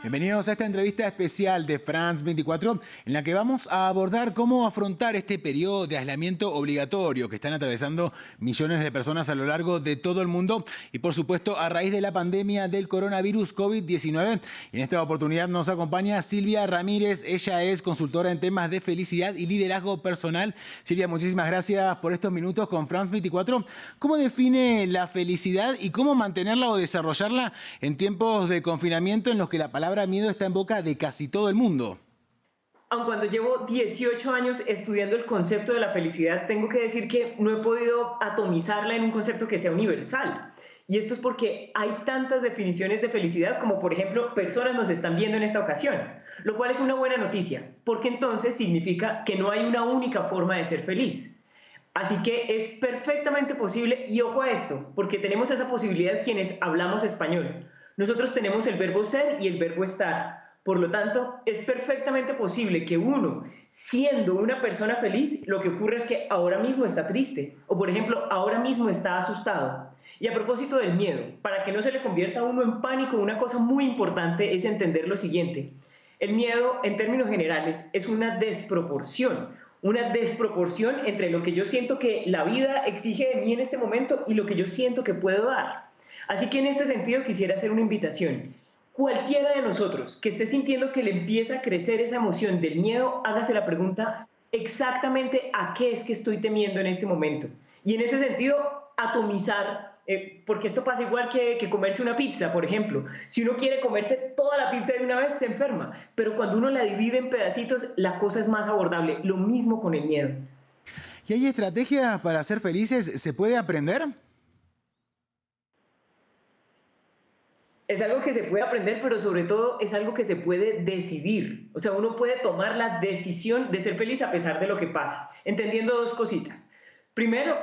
Bienvenidos a esta entrevista especial de France 24, en la que vamos a abordar cómo afrontar este periodo de aislamiento obligatorio que están atravesando millones de personas a lo largo de todo el mundo y, por supuesto, a raíz de la pandemia del coronavirus COVID-19. En esta oportunidad nos acompaña Silvia Ramírez. Ella es consultora en temas de felicidad y liderazgo personal. Silvia, muchísimas gracias por estos minutos con France 24. ¿Cómo define la felicidad y cómo mantenerla o desarrollarla en tiempos de confinamiento en los que la palabra miedo está en boca de casi todo el mundo? Aun cuando llevo 18 años estudiando el concepto de la felicidad, tengo que decir que no he podido atomizarla en un concepto que sea universal. Y esto es porque hay tantas definiciones de felicidad como, por ejemplo, personas nos están viendo en esta ocasión, lo cual es una buena noticia, porque entonces significa que no hay una única forma de ser feliz. Así que es perfectamente posible, y ojo a esto, porque tenemos esa posibilidad quienes hablamos español. Nosotros tenemos el verbo ser y el verbo estar. Por lo tanto, es perfectamente posible que uno, siendo una persona feliz, lo que ocurre es que ahora mismo está triste, o por ejemplo, ahora mismo está asustado. Y a propósito del miedo, para que no se le convierta a uno en pánico, una cosa muy importante es entender lo siguiente. El miedo, en términos generales, es una desproporción entre lo que yo siento que la vida exige de mí en este momento y lo que yo siento que puedo dar. Así que en este sentido quisiera hacer una invitación. Cualquiera de nosotros que esté sintiendo que le empieza a crecer esa emoción del miedo, hágase la pregunta exactamente a qué es que estoy temiendo en este momento. Y en ese sentido, atomizar, porque esto pasa igual que comerse una pizza, por ejemplo. Si uno quiere comerse toda la pizza de una vez, se enferma. Pero cuando uno la divide en pedacitos, la cosa es más abordable. Lo mismo con el miedo. ¿Y hay estrategias para ser felices? ¿Se puede aprender? Es algo que se puede aprender, pero sobre todo es algo que se puede decidir. O sea, uno puede tomar la decisión de ser feliz a pesar de lo que pasa, entendiendo dos cositas. Primero,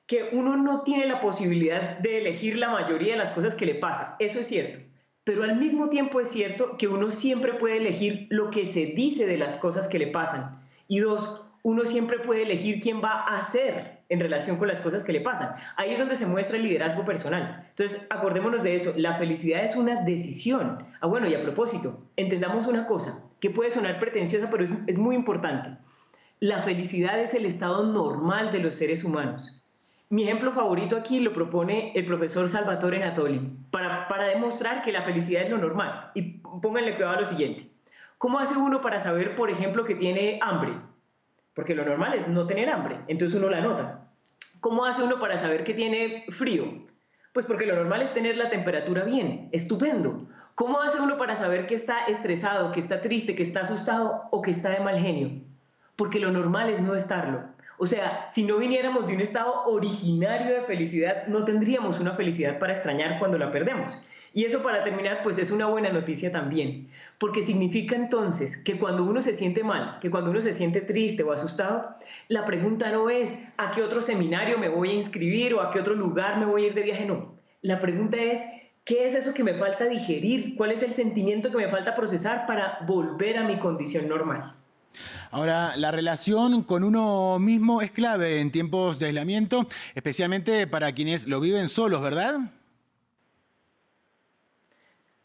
que uno no tiene la posibilidad de elegir la mayoría de las cosas que le pasan. Eso es cierto. Pero al mismo tiempo es cierto que uno siempre puede elegir lo que se dice de las cosas que le pasan. Y dos, uno siempre puede elegir quién va a hacer en relación con las cosas que le pasan. Ahí es donde se muestra el liderazgo personal. Entonces, acordémonos de eso. La felicidad es una decisión. Ah, bueno, y a propósito, entendamos una cosa que puede sonar pretenciosa, pero es muy importante. La felicidad es el estado normal de los seres humanos. Mi ejemplo favorito aquí lo propone el profesor Salvatore Natoli para demostrar que la felicidad es lo normal. Y pónganle cuidado a lo siguiente. ¿Cómo hace uno para saber, por ejemplo, que tiene hambre? Porque lo normal es no tener hambre, entonces uno la nota. ¿Cómo hace uno para saber que tiene frío? Pues porque lo normal es tener la temperatura bien, estupendo. ¿Cómo hace uno para saber que está estresado, que está triste, que está asustado o que está de mal genio? Porque lo normal es no estarlo. O sea, si no viniéramos de un estado originario de felicidad, no tendríamos una felicidad para extrañar cuando la perdemos. Y eso, para terminar, pues es una buena noticia también, porque significa entonces que cuando uno se siente mal, que cuando uno se siente triste o asustado, la pregunta no es a qué otro seminario me voy a inscribir o a qué otro lugar me voy a ir de viaje, no. La pregunta es, ¿qué es eso que me falta digerir? ¿Cuál es el sentimiento que me falta procesar para volver a mi condición normal? Ahora, la relación con uno mismo es clave en tiempos de aislamiento, especialmente para quienes lo viven solos, ¿verdad?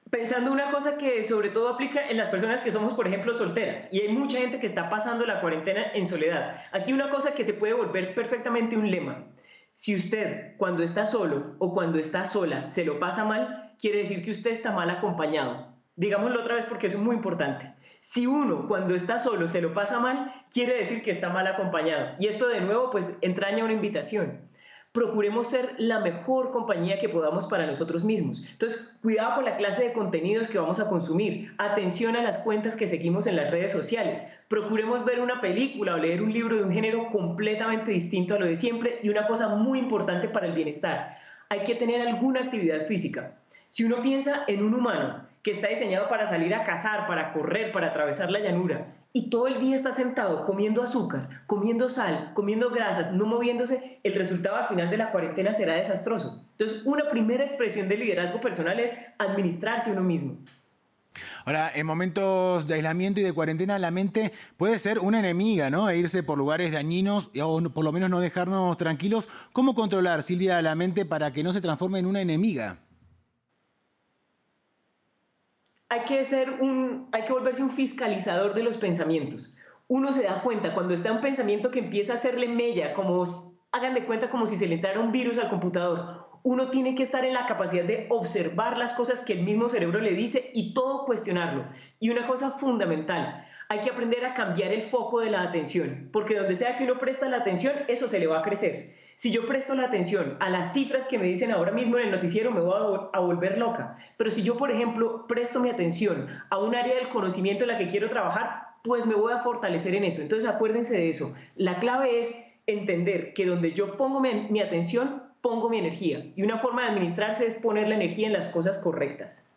Pensando una cosa que sobre todo aplica en las personas que somos, por ejemplo, solteras, y hay mucha gente que está pasando la cuarentena en soledad. Aquí una cosa que se puede volver perfectamente un lema. Si usted, cuando está solo o cuando está sola, se lo pasa mal, quiere decir que usted está mal acompañado. Digámoslo otra vez porque eso es muy importante. Si uno, cuando está solo, se lo pasa mal, quiere decir que está mal acompañado. Y esto, de nuevo, pues entraña una invitación. Procuremos ser la mejor compañía que podamos para nosotros mismos. Entonces, cuidado con la clase de contenidos que vamos a consumir. Atención a las cuentas que seguimos en las redes sociales. Procuremos ver una película o leer un libro de un género completamente distinto a lo de siempre. Y una cosa muy importante para el bienestar: hay que tener alguna actividad física. Si uno piensa en un humano que está diseñado para salir a cazar, para correr, para atravesar la llanura, y todo el día está sentado comiendo azúcar, comiendo sal, comiendo grasas, no moviéndose, el resultado al final de la cuarentena será desastroso. Entonces, una primera expresión de liderazgo personal es administrarse uno mismo. Ahora, en momentos de aislamiento y de cuarentena, la mente puede ser una enemiga, ¿no? E irse por lugares dañinos o por lo menos no dejarnos tranquilos. ¿Cómo controlar, Silvia, la mente para que no se transforme en una enemiga? hay que volverse un fiscalizador de los pensamientos. Uno se da cuenta cuando está un pensamiento que empieza a hacerle mella, como hagan de cuenta como si se le entrara un virus al computador. Uno tiene que estar en la capacidad de observar las cosas que el mismo cerebro le dice y todo cuestionarlo. Y una cosa fundamental, hay que aprender a cambiar el foco de la atención, porque donde sea que uno presta la atención, eso se le va a crecer. Si yo presto la atención a las cifras que me dicen ahora mismo en el noticiero, me voy a volver loca. Pero si yo, por ejemplo, presto mi atención a un área del conocimiento en la que quiero trabajar, pues me voy a fortalecer en eso. Entonces acuérdense de eso. La clave es entender que donde yo pongo mi atención, pongo mi energía. Y una forma de administrarse es poner la energía en las cosas correctas.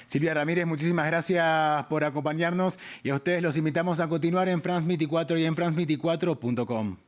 Silvia Ramírez, muchísimas gracias por acompañarnos y a ustedes los invitamos a continuar en France 24 y en france24.com.